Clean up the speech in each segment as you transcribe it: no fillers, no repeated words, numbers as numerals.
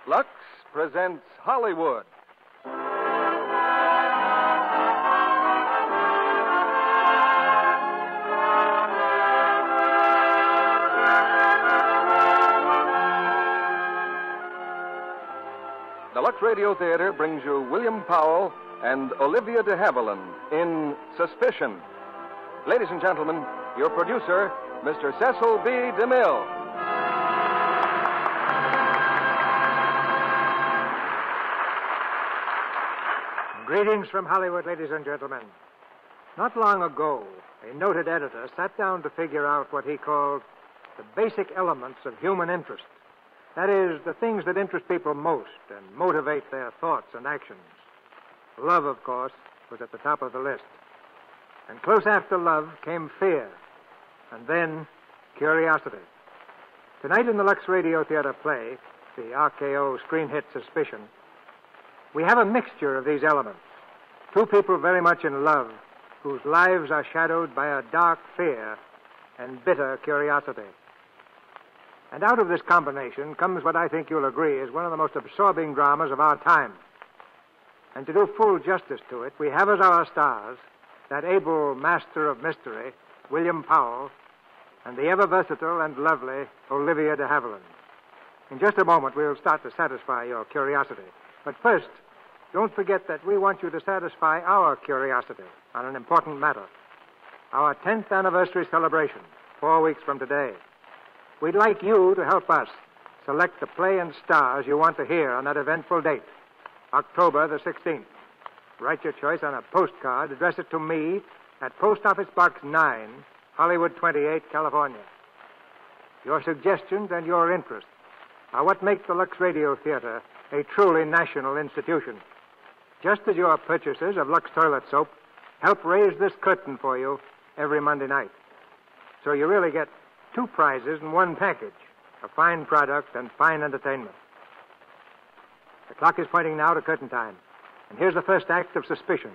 Lux presents Hollywood. The Lux Radio Theatre brings you William Powell and Olivia de Havilland in Suspicion. Ladies and gentlemen, your producer, Mr. Cecil B. DeMille. Greetings from Hollywood, ladies and gentlemen. Not long ago, a noted editor sat down to figure out what he called the basic elements of human interest. That is, the things that interest people most and motivate their thoughts and actions. Love, of course, was at the top of the list. And close after love came fear, and then curiosity. Tonight in the Lux Radio Theatre play, the RKO screen hit Suspicion, we have a mixture of these elements. Two people very much in love, whose lives are shadowed by a dark fear and bitter curiosity. And out of this combination comes what I think you'll agree is one of the most absorbing dramas of our time. And to do full justice to it, we have as our stars that able master of mystery, William Powell, and the ever-versatile and lovely Olivia de Havilland. In just a moment, we'll start to satisfy your curiosity. But first, don't forget that we want you to satisfy our curiosity on an important matter. Our 10th anniversary celebration, 4 weeks from today. We'd like you to help us select the play and stars you want to hear on that eventful date, October the 16th. Write your choice on a postcard, address it to me at Post Office Box 9, Hollywood 28, California. Your suggestions and your interests are what make the Lux Radio Theatre a truly national institution. Just as your purchases of Lux toilet soap help raise this curtain for you every Monday night. So you really get 2 prizes in one package, a fine product and fine entertainment. The clock is pointing now to curtain time. And here's the first act of Suspicion,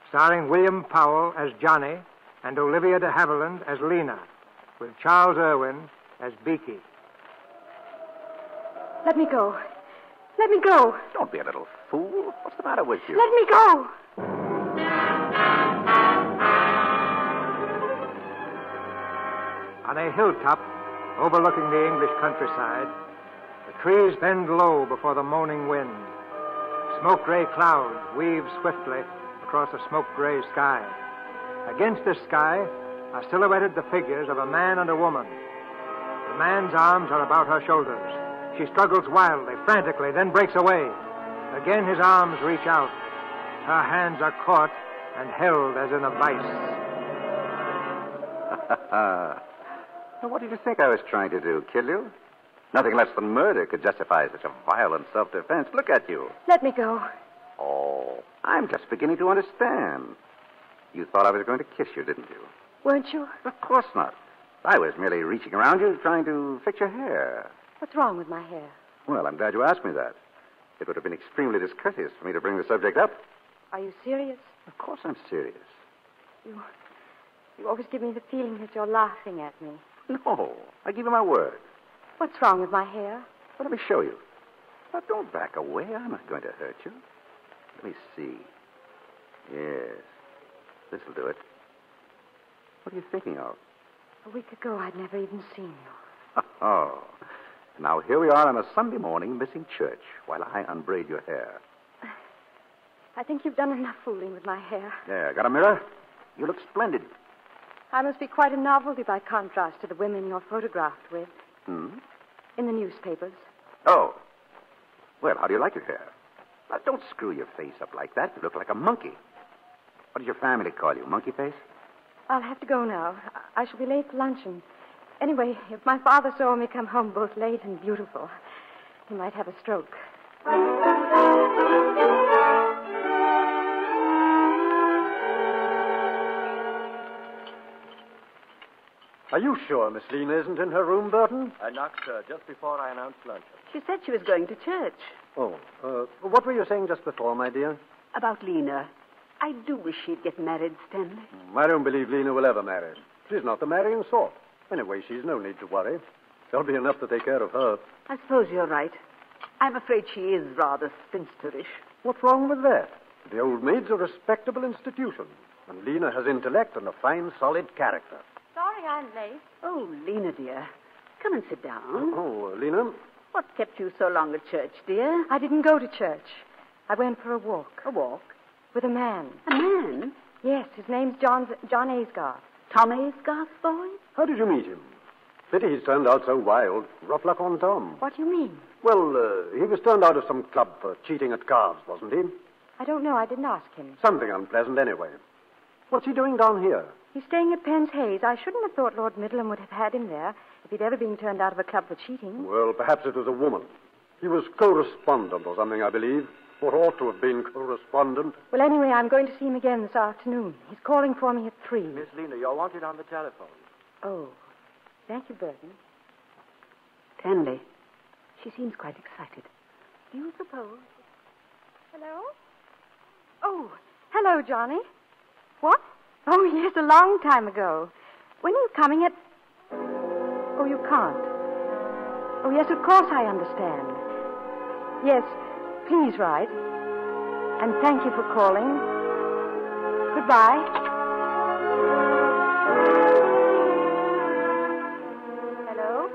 starring William Powell as Johnny and Olivia de Havilland as Lena, with Charles Irwin as Beaky. Let me go. Let me go. Don't be a little fool. What's the matter with you? Let me go. On a hilltop overlooking the English countryside, the trees bend low before the moaning wind. Smoke-gray clouds weave swiftly across a smoke-gray sky. Against this sky are silhouetted the figures of a man and a woman. The man's arms are about her shoulders. She struggles wildly, frantically, then breaks away. Again his arms reach out. Her hands are caught and held as in a vice. Well, what did you think I was trying to do? Kill you? Nothing less than murder could justify such a violent self-defense. Look at you. Let me go. Oh, I'm just beginning to understand. You thought I was going to kiss you, didn't you? Weren't you? Of course not. I was merely reaching around you, trying to fix your hair. What's wrong with my hair? Well, I'm glad you asked me that. It would have been extremely discourteous for me to bring the subject up. Are you serious? Of course I'm serious. You always give me the feeling that you're laughing at me. No, I give you my word. What's wrong with my hair? Well, let me show you. Now, don't back away. I'm not going to hurt you. Let me see. Yes, this'll do it. What are you thinking of? A week ago, I'd never even seen you. Oh. Now, here we are on a Sunday morning missing church while I unbraid your hair. I think you've done enough fooling with my hair. There, got a mirror? You look splendid. I must be quite a novelty by contrast to the women you're photographed with. Hmm? In the newspapers. Oh. Well, how do you like your hair? Now, don't screw your face up like that. You look like a monkey. What does your family call you, monkey face? I'll have to go now. I shall be late for luncheon. Anyway, if my father saw me come home both late and beautiful, he might have a stroke. Are you sure Miss Lena isn't in her room, Burton? I knocked just before I announced luncheon. She said she was going to church. Oh, what were you saying just before, my dear? About Lena. I do wish she'd get married, Stanley. I don't believe Lena will ever marry. She's not the marrying sort. Anyway, she's no need to worry. There'll be enough to take care of her. I suppose you're right. I'm afraid she is rather spinsterish. What's wrong with that? The Old Maid's a respectable institution, and Lena has intellect and a fine, solid character. Sorry I'm late. Oh, Lena, dear. Come and sit down. Oh, Lena? What kept you so long at church, dear? I didn't go to church. I went for a walk. A walk? With a man. A man? Yes, his name's John Aysgarth. Tom Aysgarth's boy? How did you meet him? Pity he's turned out so wild. Rough luck on Tom. What do you mean? Well, he was turned out of some club for cheating at cards, wasn't he? I don't know. I didn't ask him. Something unpleasant, anyway. What's he doing down here? He's staying at Penn's Hayes. I shouldn't have thought Lord Midland would have had him there if he'd ever been turned out of a club for cheating. Well, perhaps it was a woman. He was correspondent or something, I believe. Or ought to have been correspondent. Well, anyway, I'm going to see him again this afternoon. He's calling for me at 3. Miss Lena, you're wanted on the telephone. Oh. Thank you, Burton. Tenley. She seems quite excited. Do you suppose? Hello? Oh, hello, Johnny. What? Oh, yes, a long time ago. When are you coming at... Oh, you can't. Oh, yes, of course I understand. Yes, please write. And thank you for calling. Goodbye. Hello?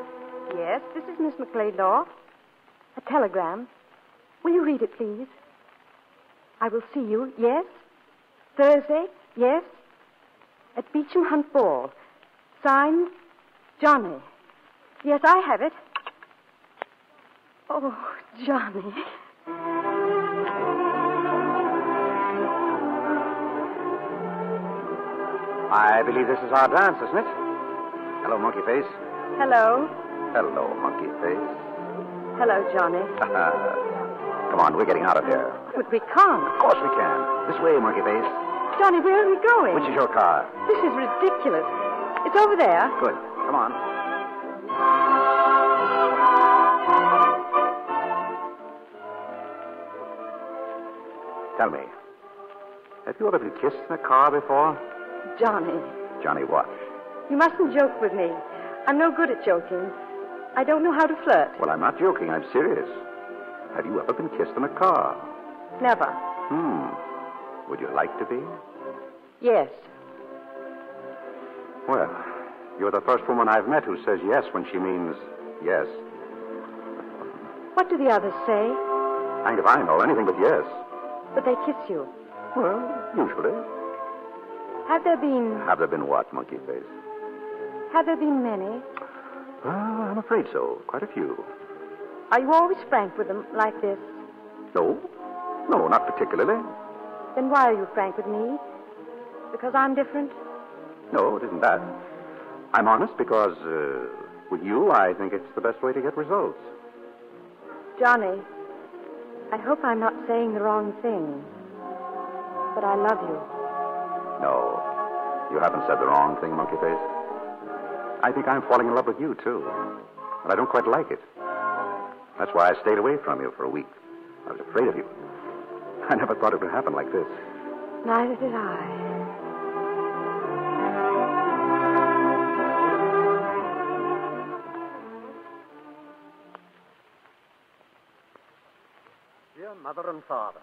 Yes, this is Miss McLeodlaw. A telegram. Will you read it, please? I will see you, yes? Thursday, yes? At Beecham Hunt Ball. Signed, Johnny. Yes, I have it. Oh, Johnny. I believe this is our dance, isn't it? Hello, Monkey Face. Hello. Hello, Monkey Face. Hello, Johnny. Come on, we're getting out of here. But we can't. Of course we can. This way, Monkey Face. Johnny, where are we going? Which is your car? This is ridiculous. It's over there. Good. Come on. Tell me, have you ever been kissed in a car before? Johnny. Johnny what? You mustn't joke with me. I'm no good at joking. I don't know how to flirt. Well, I'm not joking. I'm serious. Have you ever been kissed in a car? Never. Would you like to be? Yes. Well, you're the first woman I've met who says yes when she means yes. What do the others say? Kind of I know, anything but yes. But they kiss you. Well, usually. Have there been... Have there been what, Monkey Face? Have there been many? Well, I'm afraid so. Quite a few. Are you always frank with them like this? No. No, not particularly. Then why are you frank with me? Because I'm different? No, it isn't that. I'm honest because, with you, I think it's the best way to get results. Johnny, I hope I'm not saying the wrong thing. But I love you. No, you haven't said the wrong thing, Monkey Face. I think I'm falling in love with you, too. But I don't quite like it. That's why I stayed away from you for a week. I was afraid of you. I never thought it would happen like this. Neither did I. Dear Mother and Father,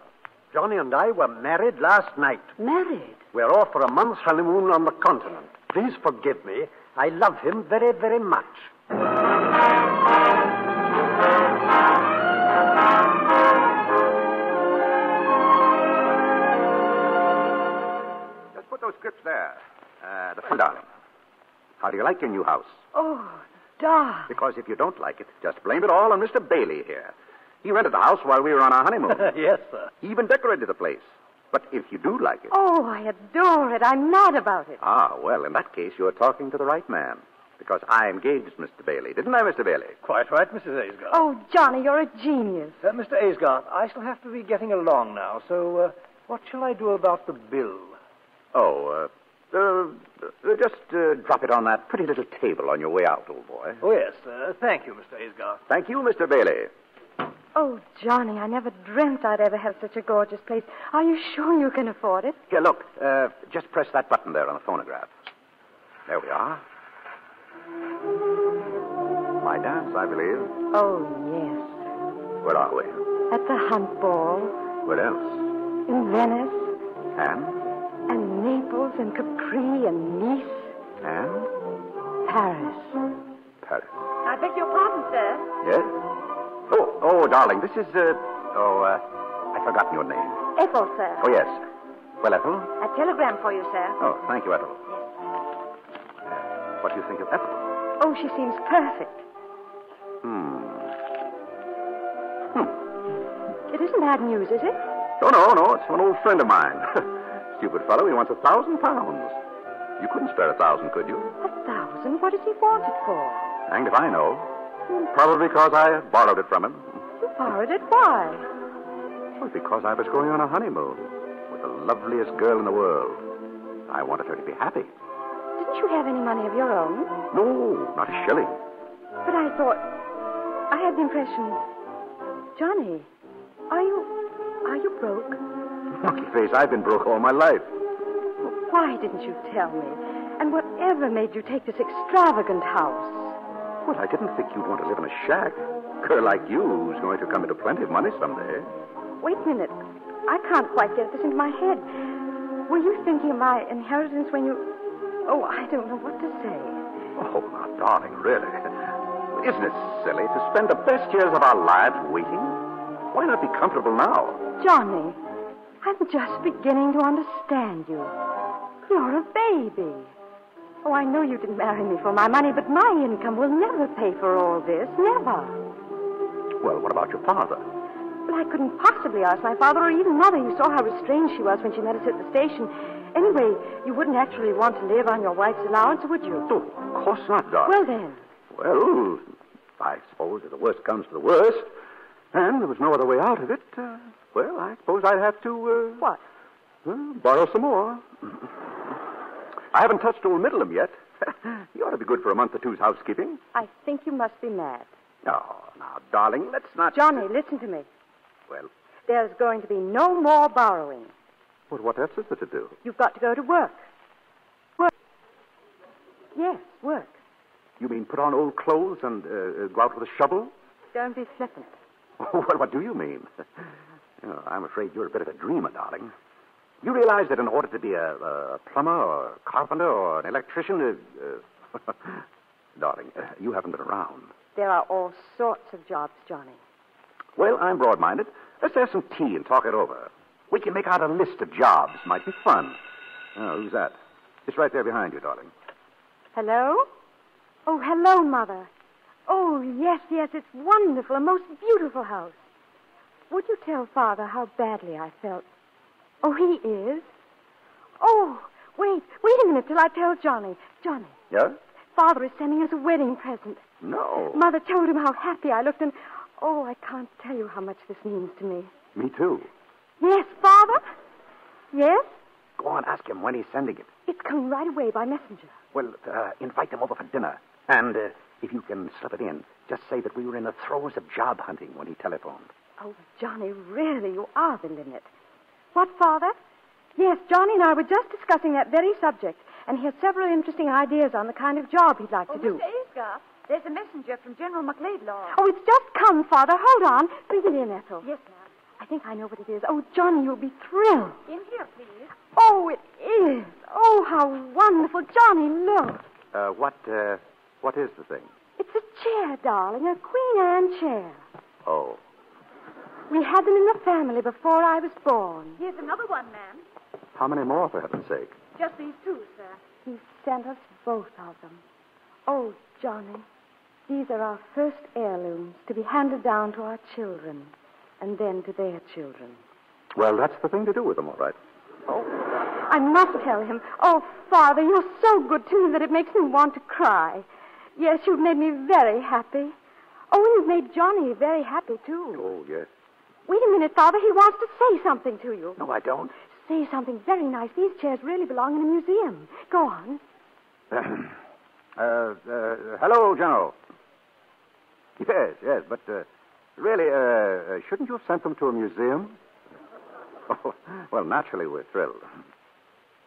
Johnny and I were married last night. Married? We're off for a month's honeymoon on the continent. Please forgive me. I love him very, very much. Just put those scripts there. The front, darling. How do you like your new house? Oh, darling. Because if you don't like it, just blame it all on Mr. Bailey here. He rented the house while we were on our honeymoon. Yes, sir. He even decorated the place. But if you do like it... Oh, I adore it. I'm mad about it. Ah, well, in that case, you're talking to the right man. Because I engaged Mr. Bailey. Didn't I, Mr. Bailey? Quite right, Mrs. Aysgarth. Oh, Johnny, you're a genius. Mr. Aysgarth, I shall have to be getting along now, so what shall I do about the bill? Oh, just drop it on that pretty little table on your way out, old boy. Oh, yes. Thank you, Mr. Aysgarth. Thank you, Mr. Bailey. Oh, Johnny, I never dreamt I'd ever have such a gorgeous place. Are you sure you can afford it? Here, look. Just press that button there on the phonograph. There we are. My dance, I believe. Oh, yes. Where are we? At the Hunt Ball. Where else? In Venice. And? And Naples and Capri and Nice. And? Paris. Paris. I beg your pardon, sir. Yes? Oh, darling, this is, I've forgotten your name. Ethel, sir. Oh, yes. Well, Ethel? A telegram for you, sir. Oh, thank you, Ethel. What do you think of Ethel? Oh, she seems perfect. It isn't bad news, is it? Oh, no. It's an old friend of mine. Stupid fellow. He wants £1,000. You couldn't spare 1,000, could you? 1,000? What does he want it for? Hanged if I know. Probably because I borrowed it from him. You borrowed it? Why? Well, because I was going on a honeymoon with the loveliest girl in the world. I wanted her to be happy. Didn't you have any money of your own? No, not a shilling. But I had the impression... Johnny, are you broke? Monkey face, I've been broke all my life. Why didn't you tell me? And whatever made you take this extravagant house? Well, I didn't think you'd want to live in a shack. A girl like you who's going to come into plenty of money someday. Wait a minute. I can't quite get this into my head. Were you thinking of my inheritance when you... Oh, I don't know what to say. Oh, now, darling, really. Isn't it silly to spend the best years of our lives waiting? Why not be comfortable now? Johnny, I'm just beginning to understand you. You're a baby. Oh, I know you didn't marry me for my money, but my income will never pay for all this. Never. Well, what about your father? Well, I couldn't possibly ask my father or even Mother. You saw how restrained she was when she met us at the station. Anyway, you wouldn't actually want to live on your wife's allowance, would you? Oh, of course not, darling. Well, then. Well, I suppose if the worst comes to the worst, and there was no other way out of it, well, I suppose I'd have to, What? Borrow some more. I haven't touched old Middleham yet. He ought to be good for a month or two's housekeeping. I think you must be mad. Oh, now, darling, let's not... Johnny, listen to me. Well? There's going to be no more borrowing. Well, what else is there to do? You've got to go to work. Work. Yes, work. You mean put on old clothes and go out with a shovel? Don't be flippant. Oh, well, what do you mean? I'm afraid you're a bit of a dreamer, darling. You realize that in order to be a plumber or a carpenter or an electrician... darling, you haven't been around. There are all sorts of jobs, Johnny. Well, I'm broad-minded. Let's have some tea and talk it over. We can make out a list of jobs. Might be fun. Oh, who's that? It's right there behind you, darling. Hello? Oh, hello, Mother. Oh, yes, it's wonderful. A most beautiful house. Would you tell Father how badly I felt? Oh, he is? Oh, wait a minute till I tell Johnny. Johnny. Yeah? Father is sending us a wedding present. No. Mother told him how happy I looked, and... Oh, I can't tell you how much this means to me. Me too. Yes, Father? Yes? Go on, ask him when he's sending it. It's coming right away by messenger. Well, invite them over for dinner. And if you can slip it in, just say that we were in the throes of job hunting when he telephoned. Oh, Johnny, really, you are the limit. What, Father? Yes, Johnny and I were just discussing that very subject, and he has several interesting ideas on the kind of job he'd like to do. Mr. Asgar, there's a messenger from General McLeodlaw. Oh, it's just come, Father. Hold on. Bring it in, Ethel. Yes, ma'am. I think I know what it is. Oh, Johnny, you'll be thrilled. In here, please. Oh, it is. Oh, how wonderful. Johnny, look. What is the thing? It's a chair, darling, a Queen Anne chair. Oh. We had them in the family before I was born. Here's another one, ma'am. How many more, for heaven's sake? Just these two, sir. He sent us both of them. Oh, Johnny, these are our first heirlooms to be handed down to our children and then to their children. Well, that's the thing to do with them, all right. Oh, I must tell him. Oh, Father, you're so good to me that it makes me want to cry. Yes, you've made me very happy. Oh, and you've made Johnny very happy, too. Oh, yes. Wait a minute, Father. He wants to say something to you. No, I don't. Say something very nice. These chairs really belong in a museum. Go on. Hello, General. Yes, but really, shouldn't you have sent them to a museum? Oh, well, naturally, we're thrilled.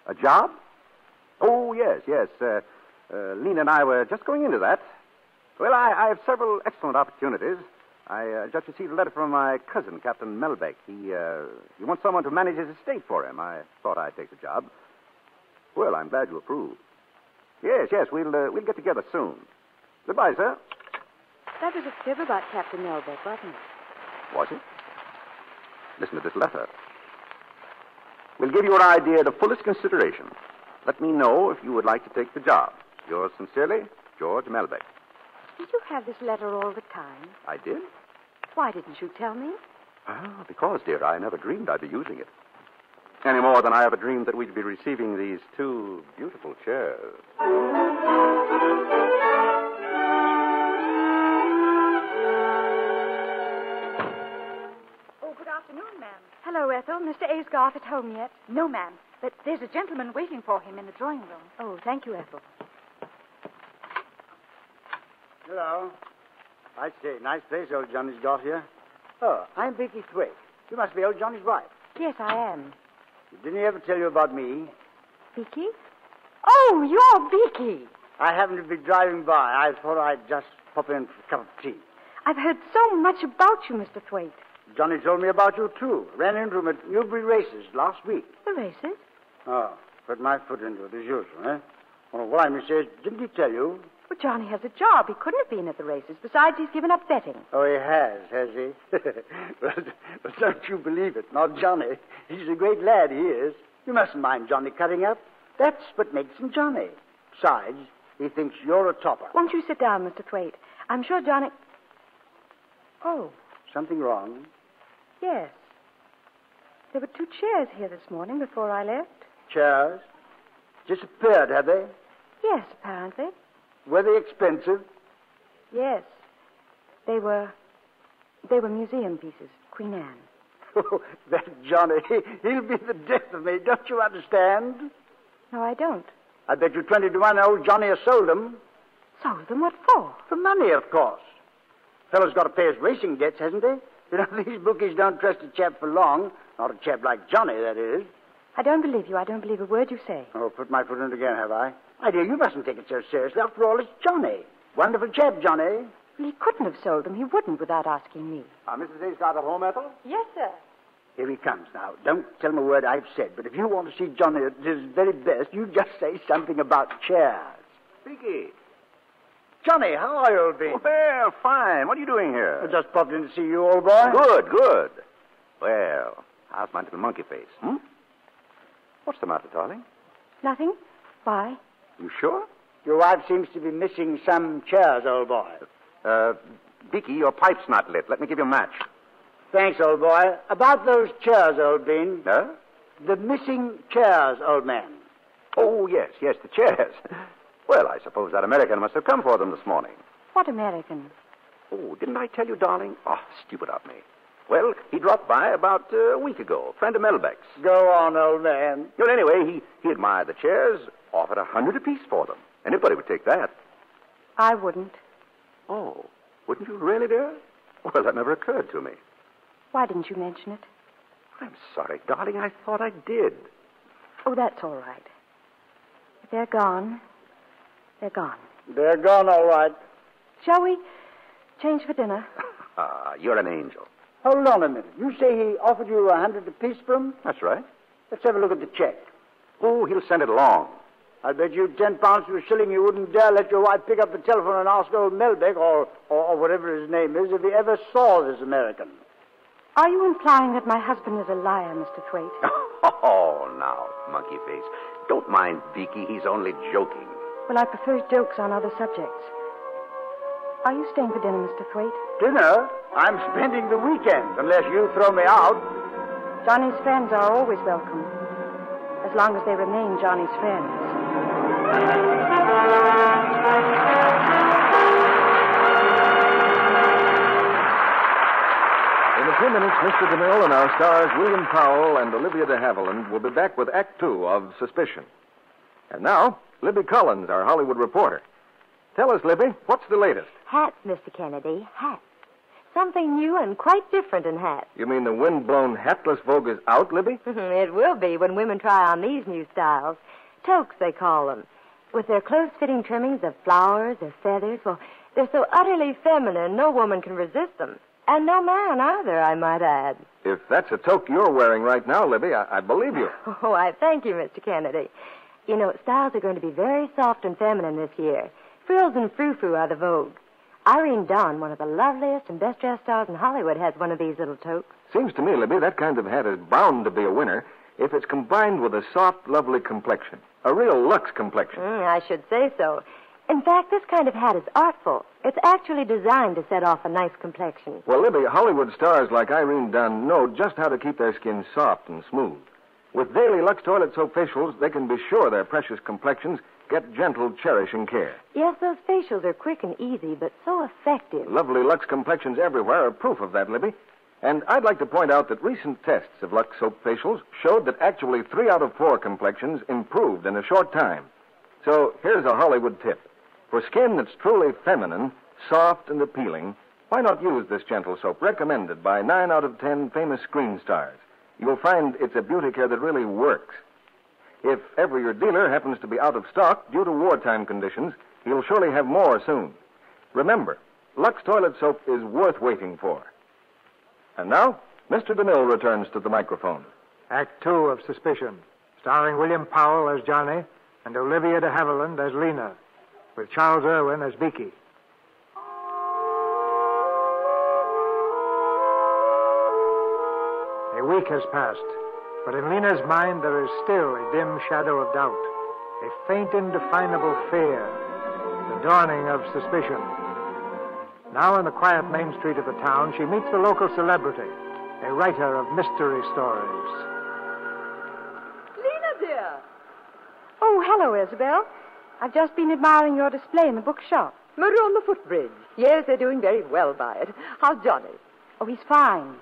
A job? Oh, yes. Lena and I were just going into that. Well, I have several excellent opportunities. I just received a letter from my cousin, Captain Melbeck. He wants someone to manage his estate for him. I thought I'd take the job. Well, I'm glad you approve. Yes, we'll get together soon. Goodbye, sir. That was a fib about Captain Melbeck, wasn't it? Was it? Listen to this letter. We'll give your idea the fullest consideration. Let me know if you would like to take the job. Yours sincerely, George Melbeck. Did you have this letter all the time? I did? Why didn't you tell me? Because, dear, I never dreamed I'd be using it. Any more than I ever dreamed that we'd be receiving these two beautiful chairs. Oh, good afternoon, ma'am. Hello, Ethel. Mr. Aysgarth at home yet? No, ma'am. But there's a gentleman waiting for him in the drawing room. Oh, thank you, Ethel. Hello. I say, nice place old Johnny's got here. Oh, I'm Beaky Thwaite. You must be old Johnny's wife. Yes, I am. Didn't he ever tell you about me? Beaky? Oh, you're Beaky. I happened to be driving by. I thought I'd just pop in for a cup of tea. I've heard so much about you, Mr. Thwaite. Johnny told me about you, too. Ran into him at Newbury Races last week. The races? Oh, put my foot into it as usual, eh? Well, what I mean is, didn't he tell you? Well, Johnny has a job. He couldn't have been at the races. Besides, he's given up betting. Oh, he has he? Well, don't you believe it? Not Johnny. He's a great lad, he is. You mustn't mind Johnny cutting up. That's what makes him Johnny. Besides, he thinks you're a topper. Won't you sit down, Mr. Thwaite? I'm sure Johnny... Oh. Something wrong? Yes. There were 2 chairs here this morning before I left. Chairs? Disappeared, have they? Yes, apparently. Were they expensive? Yes. They were museum pieces. Queen Anne. Oh, that Johnny, he'll be the death of me. Don't you understand? No, I don't. I bet you 20 to 1 old Johnny has sold them. Sold them? What for? For money, of course. Fellow's got to pay his racing debts, hasn't he? You know, these bookies don't trust a chap for long. Not a chap like Johnny, that is. I don't believe you. I don't believe a word you say. Oh, put my foot in it again, have I? My dear, you mustn't take it so seriously. After all, it's Johnny. Wonderful chap, Johnny. Well, he couldn't have sold them. He wouldn't without asking me. Mrs. Aysgarth at home, Ethel? Yes, sir. Here he comes now. Don't tell him a word I've said, but if you want to see Johnny at his very best, you just say something about chairs. Beaky. Johnny, how are you, old bean? Well, fine. What are you doing here? I just popped in to see you, old boy. Good. Well, how's my little monkey face, What's the matter, darling? Nothing. Why? You sure? Your wife seems to be missing some chairs, old boy. Beaky, your pipe's not lit. Let me give you a match. Thanks, old boy. About those chairs, old bean. Huh? The missing chairs, old man. Oh, yes, the chairs. Well, I suppose that American must have come for them this morning. What American? Oh, didn't I tell you, darling? Oh, stupid of me. Well, he dropped by about a week ago, a friend of Melbeck's. Go on, old man. Well, anyway, he admired the chairs, offered $100 apiece for them. Anybody would take that. I wouldn't. Oh, wouldn't you really, dear? Well, that never occurred to me. Why didn't you mention it? I'm sorry, darling. I thought I did. Oh, that's all right. If they're gone, they're gone. They're gone, all right. Shall we change for dinner? You're an angel. Hold on a minute. You say he offered you $100 apiece for them? That's right. Let's have a look at the check. Oh, he'll send it along. I bet you 10 pounds to a shilling you wouldn't dare let your wife pick up the telephone and ask old Melbeck, or whatever his name is, if he ever saw this American. Are you implying that my husband is a liar, Mr. Thwaite? Oh, now, monkey face. Don't mind Beaky. He's only joking. Well, I prefer jokes on other subjects. Are you staying for dinner, Mr. Thwaite? Dinner? I'm spending the weekend, unless you throw me out. Johnny's friends are always welcome, as long as they remain Johnny's friends. In a few minutes, Mr. DeMille and our stars William Powell and Olivia de Havilland will be back with Act 2 of Suspicion. And now, Libby Collins, our Hollywood reporter. Tell us, Libby, what's the latest? Hats, Mr. Kennedy, hats. Something new and quite different in hats. You mean the wind-blown hatless vogue is out, Libby? It will be when women try on these new styles. Toques, they call them. With their close-fitting trimmings of flowers or feathers, well, they're so utterly feminine, no woman can resist them. And no man either, I might add. If that's a toque you're wearing right now, Libby, I believe you. Oh, I thank you, Mr. Kennedy. You know, styles are going to be very soft and feminine this year. Frills and frou-frou are the vogue. Irene Dunn, one of the loveliest and best-dressed stars in Hollywood, has one of these little toques. Seems to me, Libby, that kind of hat is bound to be a winner if it's combined with a soft, lovely complexion. A real Lux complexion. I should say so. In fact, this kind of hat is artful. It's actually designed to set off a nice complexion. Well, Libby, Hollywood stars like Irene Dunn know just how to keep their skin soft and smooth. With daily Lux toilet soap facials, they can be sure their precious complexions get gentle, cherishing care. Yes, those facials are quick and easy, but so effective. Lovely Lux complexions everywhere are proof of that, Libby. And I'd like to point out that recent tests of Lux soap facials showed that actually 3 out of 4 complexions improved in a short time. So here's a Hollywood tip. For skin that's truly feminine, soft and appealing, why not use this gentle soap recommended by 9 out of 10 famous screen stars? You'll find it's a beauty care that really works. If ever your dealer happens to be out of stock due to wartime conditions, he'll surely have more soon. Remember, Lux toilet soap is worth waiting for. And now, Mr. DeMille returns to the microphone. Act 2 of Suspicion, starring William Powell as Johnny and Olivia de Havilland as Lena, with Charles Irwin as Beaky. A week has passed, but in Lena's mind there is still a dim shadow of doubt, a faint, indefinable fear, the dawning of suspicion. Now in the quiet main street of the town, she meets the local celebrity, a writer of mystery stories. Lena, dear. Oh, hello, Isabel. I've just been admiring your display in the bookshop. Motor on the footbridge. Yes, they're doing very well by it. How's Johnny? Oh, he's fine.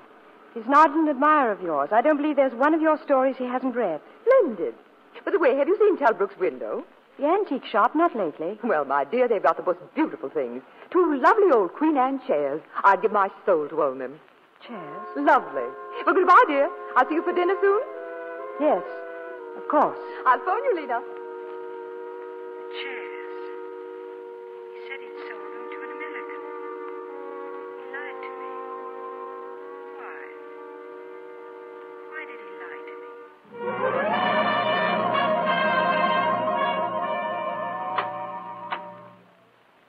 He's not an admirer of yours. I don't believe there's one of your stories he hasn't read. Splendid. By the way, have you seen Talbrook's window? The antique shop, not lately. Well, my dear, they've got the most beautiful things. 2 lovely old Queen Anne chairs. I'd give my soul to own them. Chairs? Lovely. Well, goodbye, dear. I'll see you for dinner soon. Yes, of course. I'll phone you, Lena. Chairs. He said he'd sold them to an American. He lied to me. Why? Why did he lie to me?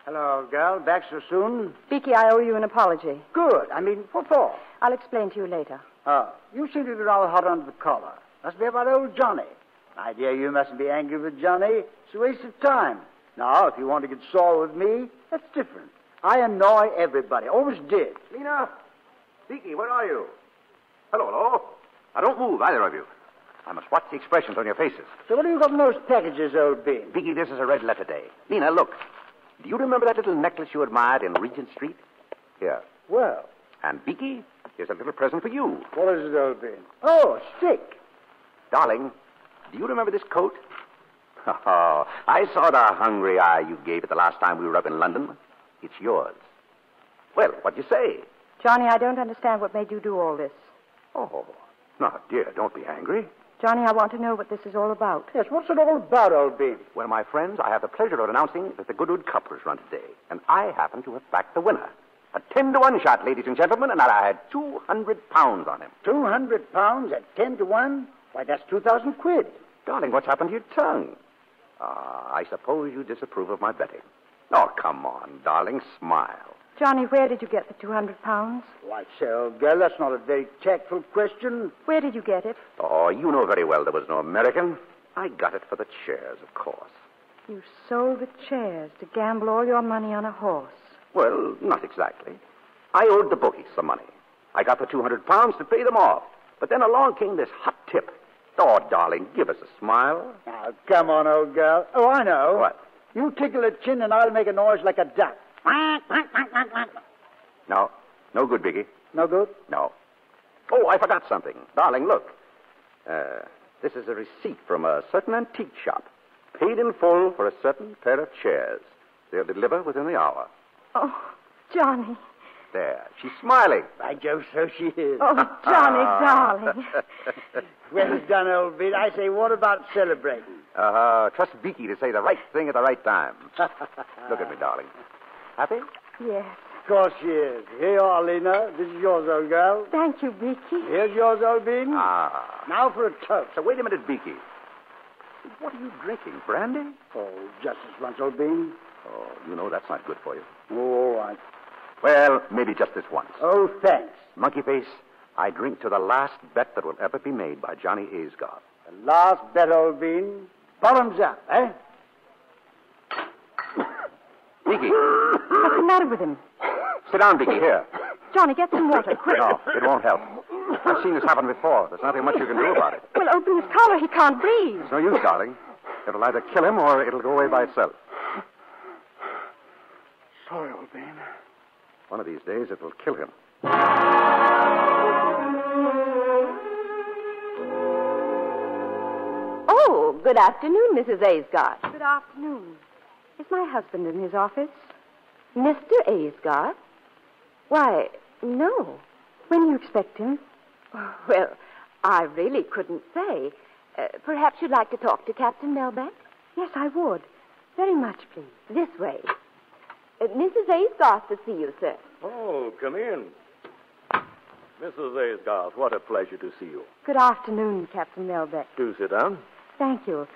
Hello, girl. Back so soon? Beaky, I owe you an apology. Good. What for? I'll explain to you later. Oh, you seem to be rather hot under the collar. Must be about old Johnny. My dear, you mustn't be angry with Johnny. It's a waste of time. Now, if you want to get sore with me, that's different. I annoy everybody. Always did. Lena? Beaky, where are you? Hello. Now, don't move, either of you. I must watch the expressions on your faces. So what have you got in those packages, old bean? Beaky, this is a red letter day. Lena, look. Do you remember that little necklace you admired in Regent Street? Here. Well. And Beaky, here's a little present for you. What is it, old bean? Oh, a stick. Darling, do you remember this coat? Oh, I saw the hungry eye you gave it the last time we were up in London. It's yours. Well, what do you say? Johnny, I don't understand what made you do all this. Oh, no, dear, don't be angry. Johnny, I want to know what this is all about. Yes, what's it all about, old bean? Well, my friends, I have the pleasure of announcing that the Goodwood Cup was run today, and I happen to have backed the winner. A 10-to-1 shot, ladies and gentlemen, and I had 200 pounds on him. 200 pounds at 10-to-1? Why, that's 2,000 quid. Darling, what's happened to your tongue? I suppose you disapprove of my betting. Oh, come on, darling, smile. Johnny, where did you get the 200 pounds? Why, say, old girl, that's not a very tactful question. Where did you get it? Oh, you know very well there was no American. I got it for the chairs, of course. You sold the chairs to gamble all your money on a horse. Well, not exactly. I owed the bookies some money. I got the 200 pounds to pay them off. But then along came this hot tip. Oh, darling, give us a smile. Now, come on, old girl. Oh, I know. What? You tickle a chin and I'll make a noise like a duck. No. No good, Biggie. No good? No. Oh, I forgot something. Darling, look. This is a receipt from a certain antique shop. Paid in full for a certain pair of chairs. They'll deliver within the hour. Oh, Johnny. There. She's smiling. By Jove, so she is. Oh, Johnny, darling. Well done, old bean. I say, what about celebrating? Trust Beaky to say the right thing at the right time. Look at me, darling. Happy? Yes. course she is. Here you are, Lena. This is yours, old girl. Thank you, Beaky. Here's yours, old bean. Ah. Now for a toast. So wait a minute, Beaky. What are you drinking? Brandy? Oh, just this once, old bean. Oh, you know that's not good for you. Oh, all right. Well, maybe just this once. Oh, thanks. Monkey Face, I drink to the last bet that will ever be made by Johnny Aysgarth. The last bet, old bean. Bottoms up, eh? Beaky. What's the matter with him? Sit down, Beaky. Here. Johnny, get some water, quick. No, it won't help. I've seen this happen before. There's nothing much you can do about it. Well, open his collar. He can't breathe. It's no use, darling. It'll either kill him or it'll go away by itself. Sorry, old bean. One of these days, it will kill him. Oh, good afternoon, Mrs. Aysgarth. Good afternoon. Is my husband in his office? Mr. Aysgarth? Why, no. When do you expect him? Well, I really couldn't say. Perhaps you'd like to talk to Captain Melbeck? Yes, I would. Very much, please. This way. Mrs. Aysgarth to see you, sir. Oh, come in. Mrs. Aysgarth, what a pleasure to see you. Good afternoon, Captain Melbeck. Do sit down. Thank you.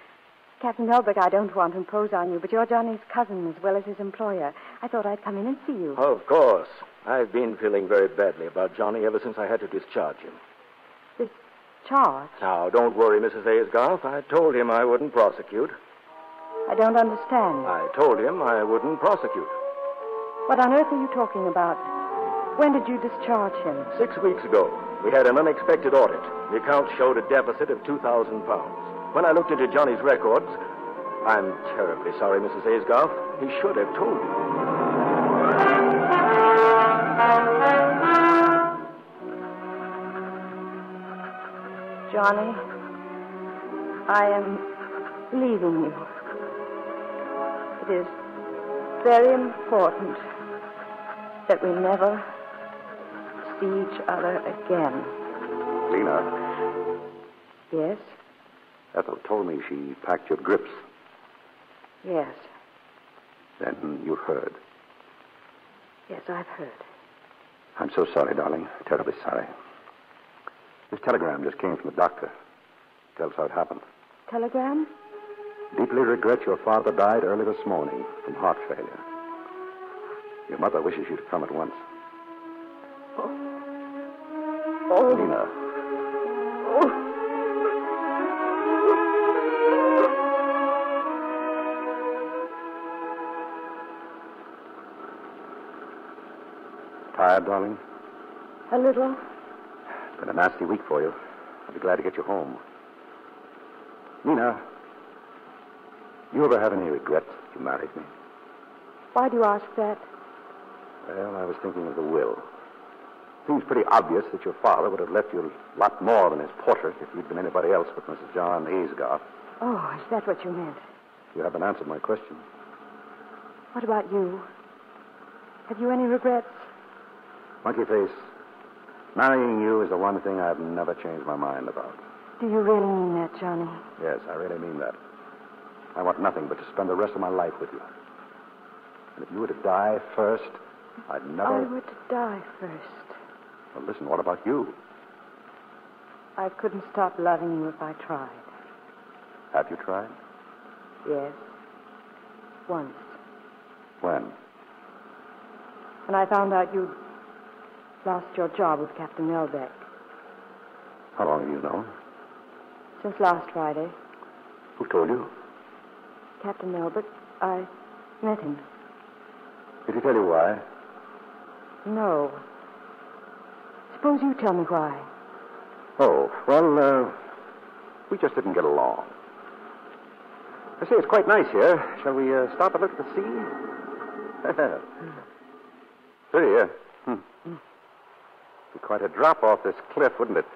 Captain Melbeck, I don't want to impose on you, but you're Johnny's cousin as well as his employer. I thought I'd come in and see you. Of course. I've been feeling very badly about Johnny ever since I had to discharge him. Discharge? Now, don't worry, Mrs. Aysgarth. I told him I wouldn't prosecute. I don't understand. I told him I wouldn't prosecute. What on earth are you talking about? When did you discharge him? 6 weeks ago. We had an unexpected audit. The account showed a deficit of £2,000. When I looked into Johnny's records, I'm terribly sorry, Mrs. Aysgarth. He should have told you. Johnny, I am leaving you. It is very important that we never see each other again. Lena. Yes? Ethel told me she packed your grips. Yes. Then you heard. Yes, I've heard. I'm so sorry, darling. Terribly sorry. This telegram just came from the doctor. Tells how it happened. Telegram? Deeply regret your father died early this morning from heart failure. Your mother wishes you to come at once. Oh. Lena. Oh. Tired, darling? A little. It's been a nasty week for you. I'll be glad to get you home. Nina, you ever have any regrets that you married me? Why do you ask that? Well, I was thinking of the will. Seems pretty obvious that your father would have left you a lot more than his portrait if you'd been anybody else but Mrs. John Aysgarth. Oh, is that what you meant? You haven't answered my question. What about you? Have you any regrets? Monkey Face, marrying you is the one thing I've never changed my mind about. Do you really mean that, Johnny? Yes, I really mean that. I want nothing but to spend the rest of my life with you. And if you were to die first, I'd never... I were to die first. Well, listen, what about you? I couldn't stop loving you if I tried. Have you tried? Yes. Once. When? When I found out you'd lost your job with Captain Melbeck. How long have you known? Since last Friday. Who told you? Captain Melbeck. I met him. Did he tell you why? No. Suppose you tell me why. Oh, well, we just didn't get along. I say, it's quite nice here. Shall we stop and look at the sea? Pretty, Be quite a drop off this cliff, wouldn't it?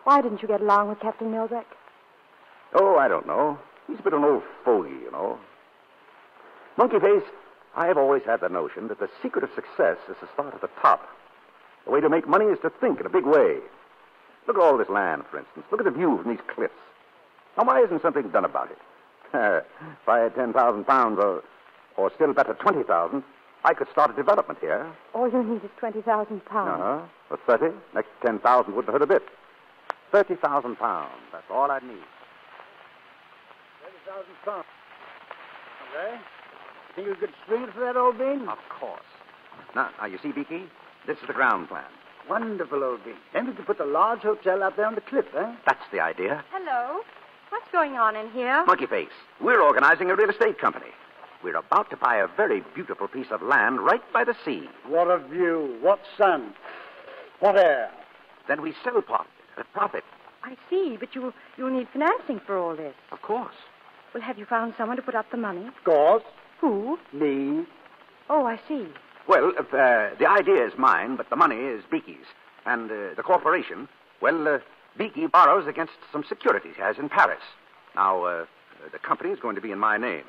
Why didn't you get along with Captain Melbeck? Oh, I don't know. He's a bit of an old fogey, you know. Monkey Face, I have always had the notion that the secret of success is to start at the top. The way to make money is to think in a big way. Look at all this land, for instance. Look at the view from these cliffs. Now, why isn't something done about it? If I had £10,000, or still better, 20,000, I could start a development here. All you need is 20,000 pounds. For 30, next 10,000 wouldn't hurt a bit. 30,000 pounds. That's all I'd need. 30,000 pounds. Okay. Think you could swing it for that, old bean? Of course. Now, you see, Beaky? This is the ground plan. Wonderful, old bean. Then we could put the large hotel out there on the cliff, eh? That's the idea. Hello. What's going on in here? Monkey Face, we're organizing a real estate company. We're about to buy a very beautiful piece of land right by the sea. What a view. What sun. What air. Then we sell part of it at a profit. I see, but you'll need financing for all this. Of course. Well, have you found someone to put up the money? Of course. Who? Me. Oh, I see. Well, the idea is mine, but the money is Beaky's. And the corporation, well, Beaky borrows against some securities he has in Paris. Now, the company is going to be in my name.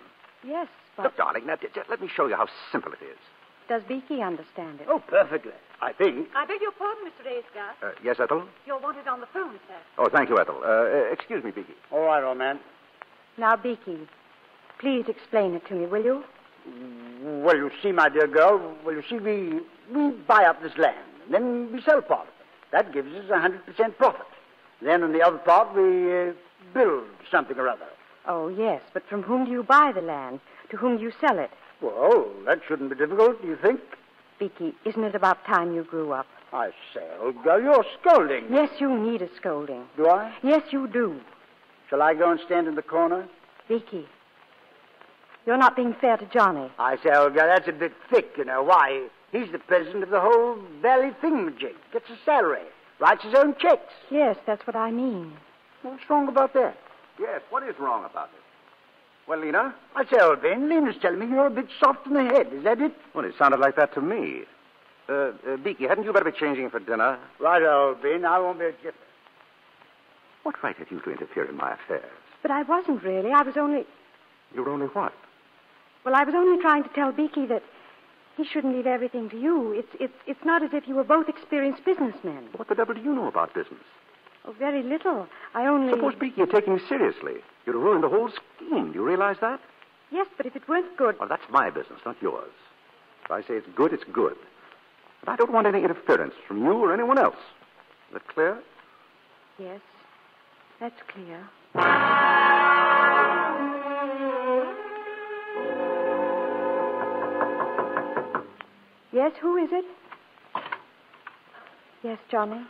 Yes, but... Look, darling, now, just let me show you how simple it is. Does Beaky understand it? Oh, perfectly. I think. I beg your pardon, Mr. Aysgarth. Yes, Ethel? You're wanted on the phone, sir. Oh, thank you, Ethel. Excuse me, Beaky. All right, old man. Now, Beaky, please explain it to me, will you? Well, you see, my dear girl, we buy up this land, and then we sell part of it. That gives us 100% profit. Then on the other part, we build something or other. Oh, yes, but from whom do you buy the land? To whom do you sell it? Well, that shouldn't be difficult, do you think? Beaky, isn't it about time you grew up? I say, old girl, you're scolding. Yes, you need a scolding. Do I? Yes, you do. Shall I go and stand in the corner? Beaky, you're not being fair to Johnny. I say, old girl, that's a bit thick, you know. Why? He's the president of the whole valley thingamajig. Gets a salary. Writes his own checks. Yes, that's what I mean. What's wrong about that? Yes, what is wrong about it? Well, Lena? I say, old Ben, Lena's telling me you're a bit soft in the head. Is that it? Well, it sounded like that to me. Beaky, hadn't you better be changing for dinner? Right, old Ben. I won't be a jiffy. What right have you to interfere in my affairs? But I wasn't really. I was only... You were only what? Well, I was only trying to tell Beaky that he shouldn't leave everything to you. It's not as if you were both experienced businessmen. What the devil do you know about business? Oh, very little. I only... Suppose, Beaky, you're taking me seriously. You'd have ruined the whole scheme. Do you realize that? Yes, but if it weren't good... Well, that's my business, not yours. If I say it's good, it's good. But I don't want any interference from you or anyone else. Is that clear? Yes, that's clear. Yes, who is it? Yes, Johnny?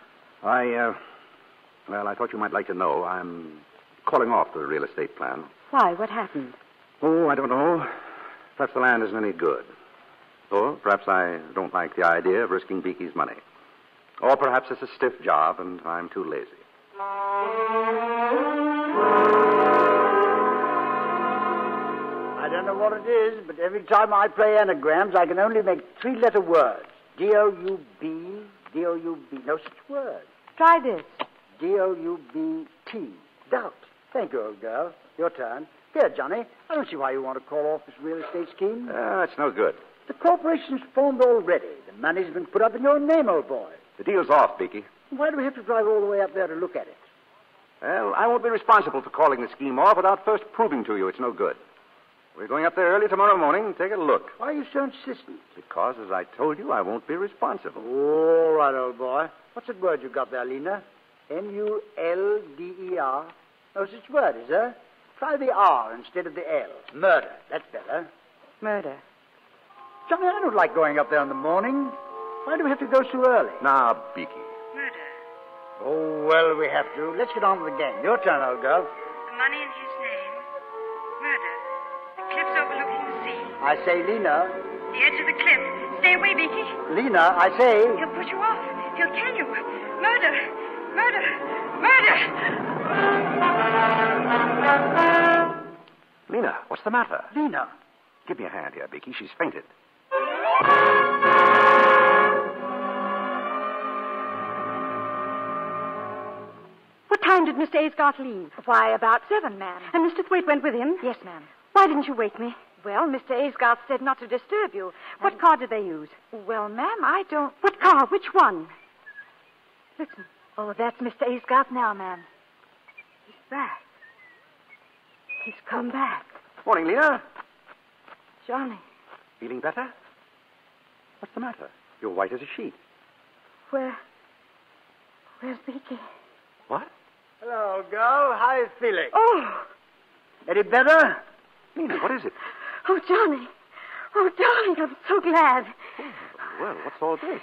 Well, I thought you might like to know. I'm calling off the real estate plan. Why? What happened? Oh, I don't know. Perhaps the land isn't any good. Or perhaps I don't like the idea of risking Beaky's money. Or perhaps it's a stiff job and I'm too lazy. I don't know what it is, but every time I play anagrams, I can only make three-letter words. D-O-U-B, D-O-U-B. No such word. Try this. D-O-U-B-T. Doubt. Thank you, old girl. Your turn. Here, Johnny. I don't see why you want to call off this real estate scheme. It's no good. The corporation's formed already. The money's been put up in your name, old boy. The deal's off, Beaky. Why do we have to drive all the way up there to look at it? Well, I won't be responsible for calling the scheme off without first proving to you it's no good. We're going up there early tomorrow morning and take a look. Why are you so insistent? Because, as I told you, I won't be responsible. All right, old boy. What's that word you got there, Lena? M-U-L-D-E-R. No such word, is there? Try the R instead of the L. Murder. That's better. Murder. Johnny, I don't like going up there in the morning. Why do we have to go so early? Now, Beaky. Murder. Oh, well, we have to. Let's get on with the game. Your turn, old girl. The money in his name. Murder. The cliffs overlooking the sea. I say, Lena. The edge of the cliff. Stay away, Beaky. Lena, I say. He'll push you off. He'll kill you. Murder. Murder. Murder. Lena, what's the matter? Lena. Give me a hand here, Beaky. She's fainted. What time did Mr. Aysgarth leave? Why, about 7, ma'am. And Mr. Thwaite went with him? Yes, ma'am. Why didn't you wake me? Well, Mr. Aysgarth said not to disturb you. What car did they use? Well, ma'am, I don't... What car? Which one? Listen. Oh, that's Mr. Aysgarth now, ma'am. He's back. He's come back. Morning, Lena. Johnny. Feeling better? What's the matter? You're white as a sheet. Where's Beaky? What? Hello, girl. How are you feeling? Oh! Any better? Lena, what is it? Oh, Johnny. Oh, darling, I'm so glad. Oh, well, what's all this?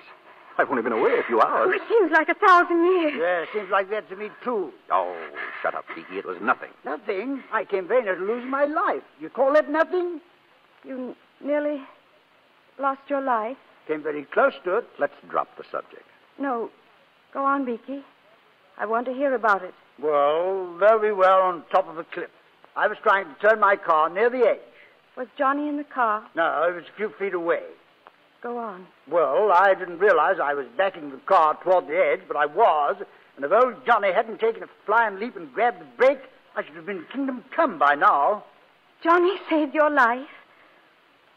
I've only been away a few hours. Oh, it seems like 1,000 years. Yeah, seems like that to me, too. Oh, shut up, Beaky. It was nothing. Nothing? I came very near to losing my life. You call that nothing? You nearly lost your life? Came very close to it. Let's drop the subject. No. Go on, Beaky. I want to hear about it. Well, there we were on top of a cliff. I was trying to turn my car near the edge. Was Johnny in the car? No, it was a few feet away. Go on. Well, I didn't realize I was backing the car toward the edge, but I was. And if old Johnny hadn't taken a flying leap and grabbed the brake, I should have been kingdom come by now. Johnny saved your life?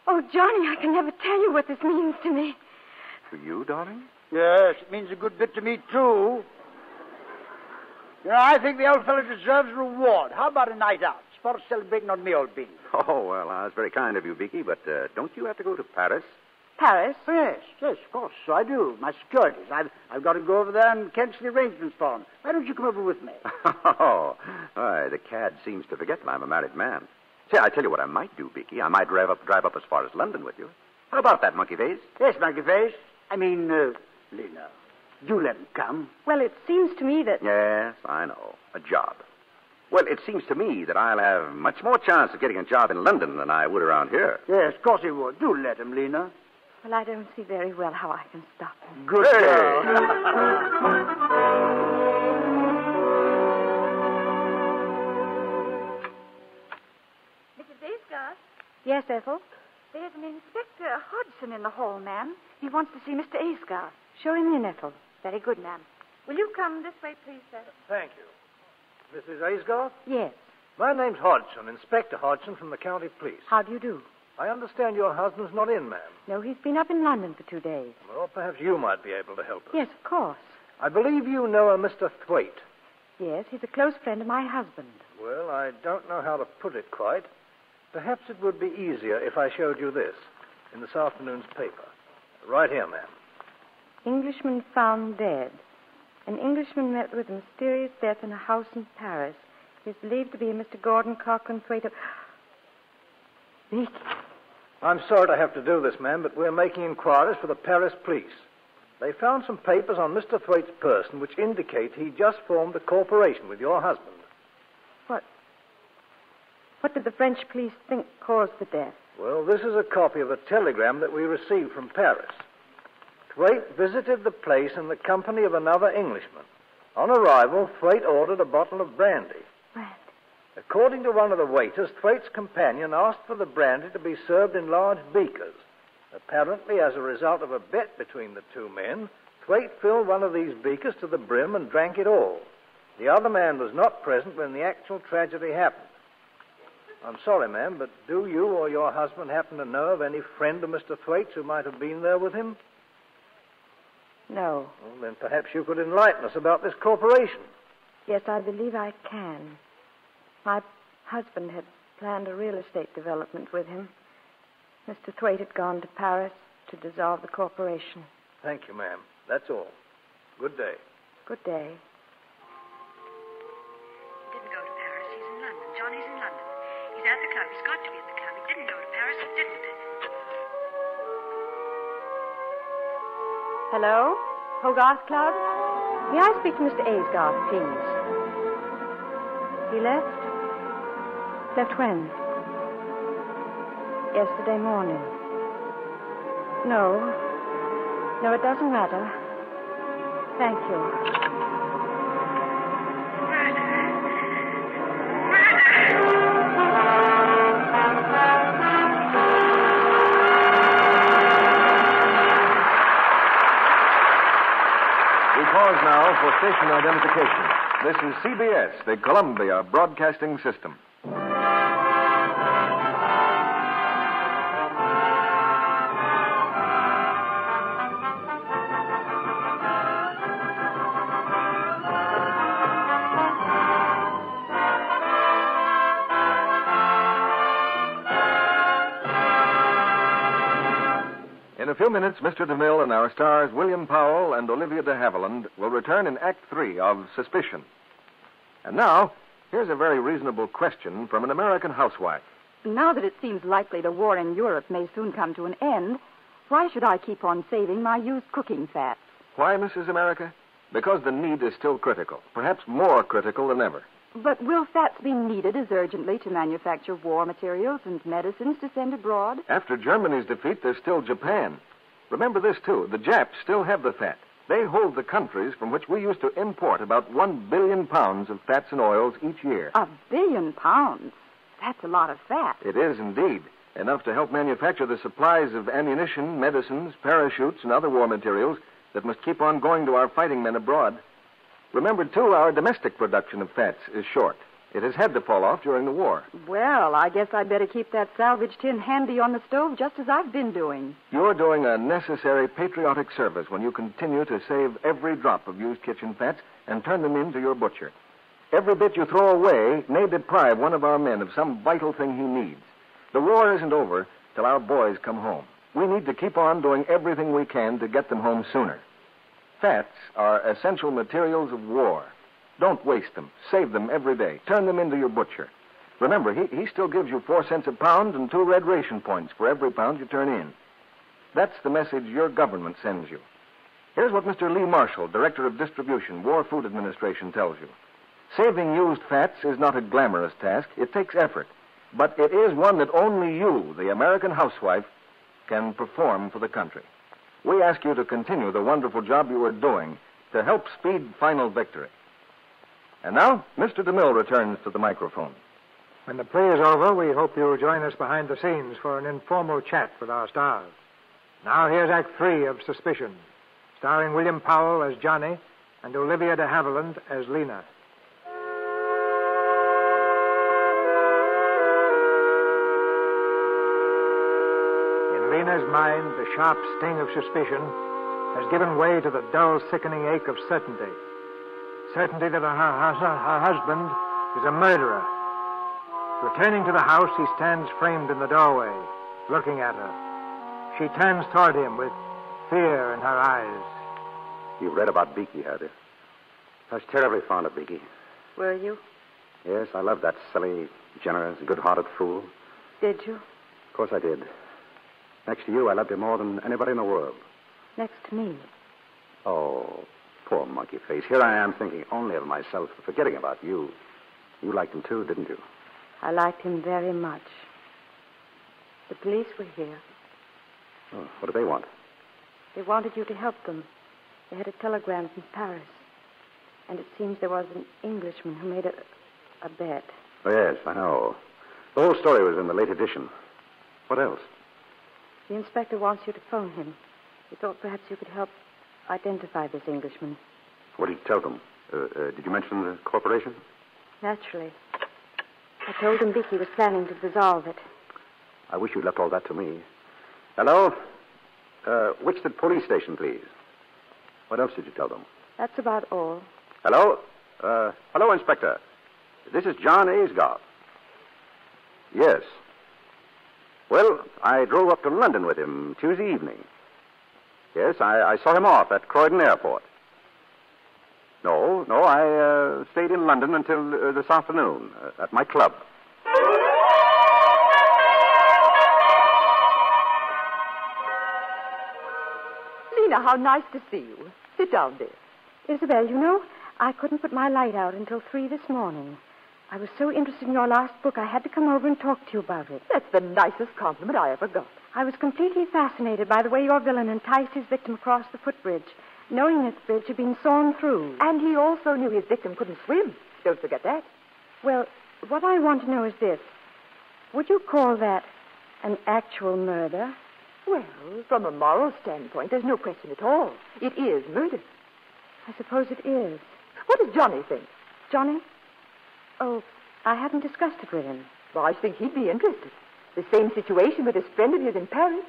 Oh, Johnny, I can never tell you what this means to me. To you, darling? Yes, it means a good bit to me, too. You know, I think the old fellow deserves a reward. How about a night out? Spot of celebrating on me, old bean. Oh, well, that's very kind of you, Beaky, but don't you have to go to Paris? Paris? Oh, yes, of course. So I do. My securities. I've got to go over there and cancel the arrangements for them. Why don't you come over with me? Oh, the cad seems to forget that I'm a married man. Say, I tell you what I might do, Beaky. I might drive up as far as London with you. How about that, Monkey Face? Yes, Monkey Face. I mean, Lena, do let him come. Well, it seems to me that... Yes, I know. A job. Well, it seems to me that I'll have much more chance of getting a job in London than I would around here. Yes, of course he would. Do let him, Lena. Well, I don't see very well how I can stop him. Good girl. Mrs. Aysgarth? Yes, Ethel? There's an Inspector Hodgson in the hall, ma'am. He wants to see Mr. Aysgarth. Show him in, Ethel. Very good, ma'am. Will you come this way, please, sir? Thank you. Mrs. Aysgarth? Yes. My name's Hodgson, Inspector Hodgson from the county police. How do you do? I understand your husband's not in, ma'am. No, he's been up in London for 2 days. Well, perhaps you might be able to help us. Yes, of course. I believe you know a Mr. Thwaite. Yes, he's a close friend of my husband. Well, I don't know how to put it quite. Perhaps it would be easier if I showed you this in this afternoon's paper. Right here, ma'am. Englishman found dead. An Englishman met with a mysterious death in a house in Paris. He's believed to be Mr. Gordon Cochran Thwaite of... Beaky. I'm sorry to have to do this, ma'am, but we're making inquiries for the Paris police. They found some papers on Mr. Thwaite's person which indicate he just formed a corporation with your husband. What did the French police think caused the death? Well, this is a copy of a telegram that we received from Paris. Thwaite visited the place in the company of another Englishman. On arrival, Thwaite ordered a bottle of brandy. Brandy? According to one of the waiters, Thwaite's companion asked for the brandy to be served in large beakers. Apparently, as a result of a bet between the two men, Thwaite filled one of these beakers to the brim and drank it all. The other man was not present when the actual tragedy happened. I'm sorry, ma'am, but do you or your husband happen to know of any friend of Mr. Thwaite's who might have been there with him? No. Well, then perhaps you could enlighten us about this corporation. Yes, I believe I can. My husband had planned a real estate development with him. Mr. Thwaite had gone to Paris to dissolve the corporation. Thank you, ma'am. That's all. Good day. Good day. He didn't go to Paris. He's in London. Johnny's in London. He's at the club. He's got to be at the club. He didn't go to Paris. He didn't. Hello? Hogarth Club? May I speak to Mr. Aysgarth, please? He left? Left when? Yesterday morning. No. No, it doesn't matter. Thank you. Pause now for station identification. This is CBS, the Columbia Broadcasting System. In a few minutes, Mr. DeMille and our stars William Powell and Olivia de Havilland will return in Act 3 of Suspicion. And now, here's a very reasonable question from an American housewife. Now that it seems likely the war in Europe may soon come to an end, why should I keep on saving my used cooking fats? Why, Mrs. America? Because the need is still critical, perhaps more critical than ever. But will fats be needed as urgently to manufacture war materials and medicines to send abroad? After Germany's defeat, there's still Japan. Remember this, too. The Japs still have the fat. They hold the countries from which we used to import about 1 billion pounds of fats and oils each year. 1 billion pounds? That's a lot of fat. It is indeed. Enough to help manufacture the supplies of ammunition, medicines, parachutes, and other war materials that must keep on going to our fighting men abroad. Remember, too, our domestic production of fats is short. It has had to fall off during the war. Well, I guess I'd better keep that salvage tin handy on the stove just as I've been doing. You're doing a necessary patriotic service when you continue to save every drop of used kitchen fats and turn them in to your butcher. Every bit you throw away may deprive one of our men of some vital thing he needs. The war isn't over till our boys come home. We need to keep on doing everything we can to get them home sooner. Fats are essential materials of war. Don't waste them. Save them every day. Turn them into your butcher. Remember, he still gives you 4 cents a pound and 2 red ration points for every pound you turn in. That's the message your government sends you. Here's what Mr. Lee Marshall, Director of Distribution, War Food Administration, tells you. Saving used fats is not a glamorous task. It takes effort. But it is one that only you, the American housewife, can perform for the country. We ask you to continue the wonderful job you are doing to help speed final victory. And now, Mr. DeMille returns to the microphone. When the play is over, we hope you'll join us behind the scenes for an informal chat with our stars. Now here's Act 3 of Suspicion, starring William Powell as Johnny and Olivia de Havilland as Lena. In Lena's mind, the sharp sting of suspicion has given way to the dull, sickening ache of certainty. Certainty that her husband is a murderer. Returning to the house, he stands framed in the doorway, looking at her. She turns toward him with fear in her eyes. You've read about Beaky, have you? I was terribly fond of Beaky. Were you? Yes, I loved that silly, generous, good-hearted fool. Did you? Of course I did. Next to you, I loved him more than anybody in the world. Next to me? Oh, poor monkey face. Here I am thinking only of myself, forgetting about you. You liked him too, didn't you? I liked him very much. The police were here. Oh, what did they want? They wanted you to help them. They had a telegram from Paris. And it seems there was an Englishman who made a bet. Oh, yes, I know. The whole story was in the late edition. What else? The inspector wants you to phone him. He thought perhaps you could help identify this Englishman. What did you tell them? Did you mention the corporation? Naturally. I told him Beaky was planning to dissolve it. I wish you'd left all that to me. Hello? Wichita Police Station, please. What else did you tell them? That's about all. Hello? Hello, Inspector. This is John Aesgoff. Yes. Well, I drove up to London with him Tuesday evening. Yes, I saw him off at Croydon Airport. No, I stayed in London until this afternoon at my club. Lena, how nice to see you. Sit down, dear. Isabel, you know, I couldn't put my light out until 3 this morning. I was so interested in your last book, I had to come over and talk to you about it. That's the nicest compliment I ever got. I was completely fascinated by the way your villain enticed his victim across the footbridge, knowing that the bridge had been sawn through. And he also knew his victim couldn't swim. Don't forget that. Well, what I want to know is this. Would you call that an actual murder? Well, from a moral standpoint, there's no question at all. It is murder. I suppose it is. What does Johnny think? Johnny? Oh, I haven't discussed it with him. Well, I think he'd be interested. The same situation with this friend of his in Paris.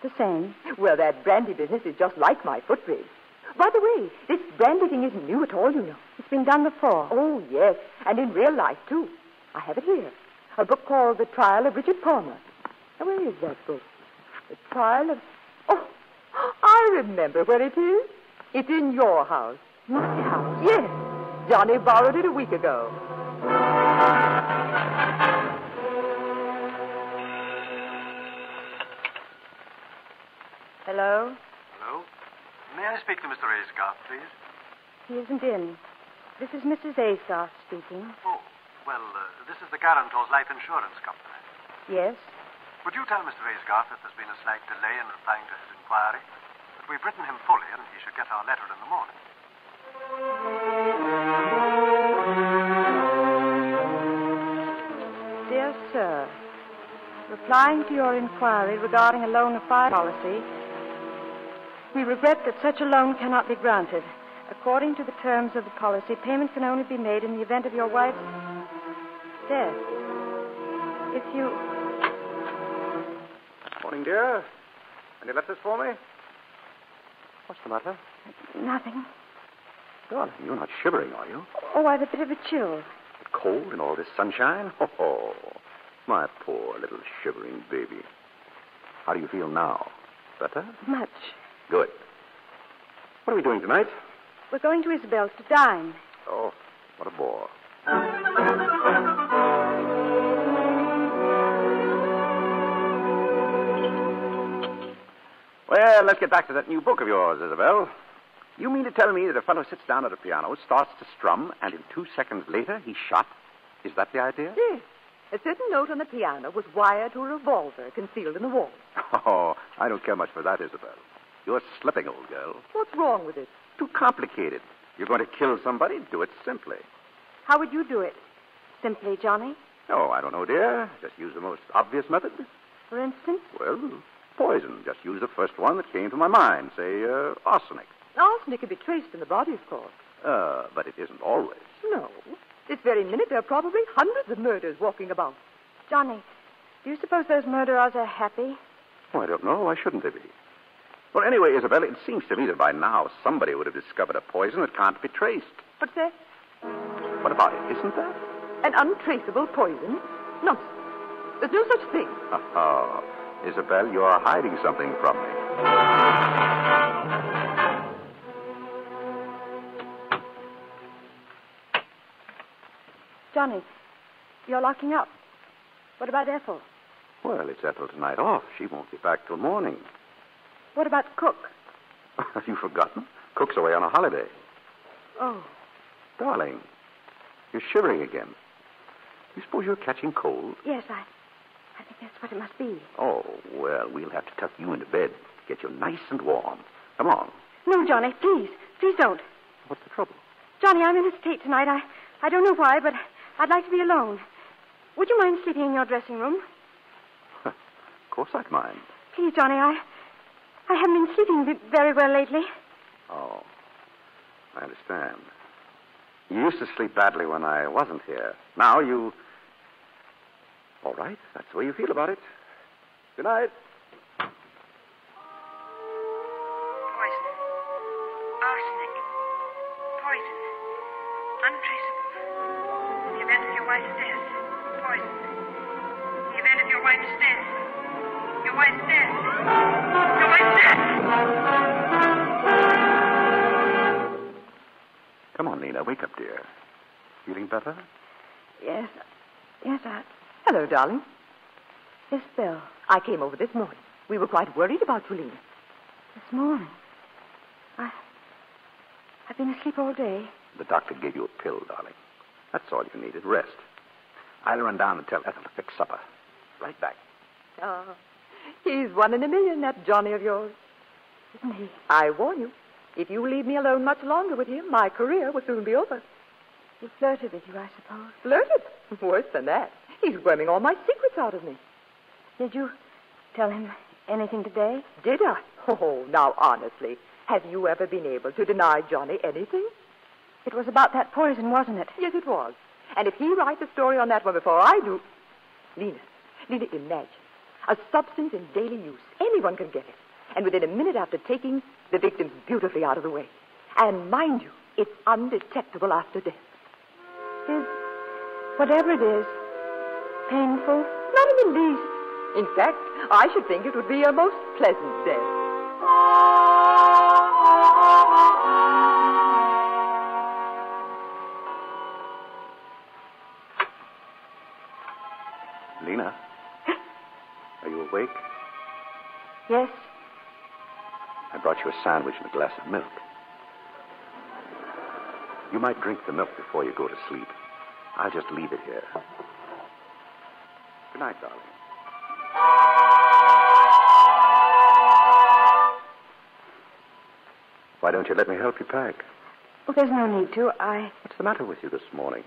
The same? Well, that brandy business is just like my footbridge. By the way, this brandy thing isn't new at all, you know. It's been done before. Oh, yes, and in real life, too. I have it here. A book called The Trial of Richard Palmer. Now, where is that book? The Trial of... Oh, I remember where it is. It's in your house. My house? Yes. Johnny borrowed it a week ago. Hello? Hello? May I speak to Mr. Aysgarth, please? He isn't in. This is Mrs. Aysgarth speaking. Oh, well, this is the guarantor's life insurance company. Yes? Would you tell Mr. Aysgarth that there's been a slight delay in replying to his inquiry? That we've written him fully and he should get our letter in the morning. Dear sir, replying to your inquiry regarding a loan of fire policy, we regret that such a loan cannot be granted. According to the terms of the policy, payment can only be made in the event of your wife's death. If you... Morning, dear. Any letters for me? What's the matter? Nothing. Darling, you're not shivering, are you? Oh, I've a bit of a chill. Cold in all this sunshine? Oh, my poor little shivering baby. How do you feel now? Better? Much. Good. What are we doing tonight? We're going to Isabel's to dine. Oh, what a bore. Well, let's get back to that new book of yours, Isabel. You mean to tell me that a fellow sits down at a piano, starts to strum, and in 2 seconds later he's shot? Is that the idea? Yes. A certain note on the piano was wired to a revolver concealed in the wall. Oh, I don't care much for that, Isabel. You're slipping, old girl. What's wrong with it? Too complicated. You're going to kill somebody? Do it simply. How would you do it? Simply, Johnny? Oh, I don't know, dear. Just use the most obvious method. For instance? Well, poison. Just use the first one that came to my mind. Say, arsenic. Arsenic can be traced in the body, of course. But it isn't always. No. This very minute, there are probably hundreds of murders walking about. Johnny, do you suppose those murderers are happy? Oh, I don't know. Why shouldn't they be? Well, anyway, Isabel, it seems to me that by now somebody would have discovered a poison that can't be traced. What's that? What about it? Isn't there? An untraceable poison? Nonsense. There's no such thing. Oh, Isabel, you're hiding something from me. Johnny, you're locking up. What about Ethel? Well, it's Ethel tonight off. She won't be back till morning. What about Cook? Have you forgotten? Cook's away on a holiday. Oh. Darling, you're shivering again. You suppose you're catching cold? Yes, I think that's what it must be. Oh, well, we'll have to tuck you into bed, get you nice and warm. Come on. No, Johnny, please. Please don't. What's the trouble? Johnny, I'm in a state tonight. I don't know why, but I'd like to be alone. Would you mind sleeping in your dressing room? Of course I'd mind. Please, Johnny, I haven't been sleeping very well lately. Oh, I understand. You used to sleep badly when I wasn't here. Now you... All right, that's the way you feel about it. Good night. Poison. Arsenic. Poison. Untraceable. In the event of your wife's death. Poison. In the event of your wife's death. Your wife's death. Your wife's death. Come on, Nina, wake up, dear. Feeling better? Yes. Yes, Hello, darling. Yes, Bill. I came over this morning. We were quite worried about you, Lena. This morning? I've been asleep all day. The doctor gave you a pill, darling. That's all you needed, rest. I'll run down and tell Ethel to fix supper. Right back. Oh, he's 1 in a million, that Johnny of yours. Isn't he? I warn you, if you leave me alone much longer with him, my career will soon be over. He flirted with you, I suppose. Flirted? Worse than that. He's worming all my secrets out of me. Did you tell him anything today? Did I? Oh, now, honestly, have you ever been able to deny Johnny anything? It was about that poison, wasn't it? Yes, it was. And if he writes a story on that one before I do... Lena, imagine. A substance in daily use. Anyone can get it. And within a minute after taking, the victim's beautifully out of the way. And mind you, it's undetectable after death. Is whatever it is painful? Not in the least. In fact, I should think it would be a most pleasant death. Lena? Are you awake? Yes. I brought you a sandwich and a glass of milk. You might drink the milk before you go to sleep. I'll just leave it here. Good night, darling. Why don't you let me help you pack? Oh, there's no need to. What's the matter with you this morning?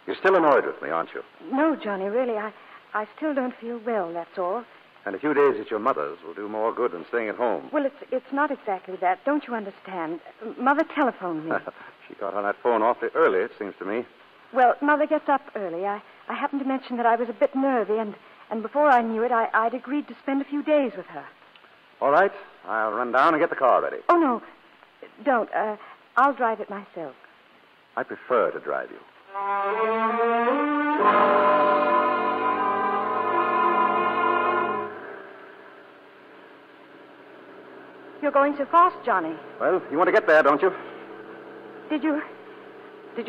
You're still annoyed with me, aren't you? No, Johnny, really. I still don't feel well, that's all. And a few days at your mother's will do more good than staying at home. Well, it's not exactly that. Don't you understand? Mother telephoned me. She got on that phone awfully early, it seems to me. Well, Mother gets up early. I happened to mention that I was a bit nervy, and before I knew it, I'd agreed to spend a few days with her. All right. I'll run down and get the car ready. Oh, no. Don't. I'll drive it myself. I prefer to drive you. You're going so fast, Johnny. Well, you want to get there, don't you? Did you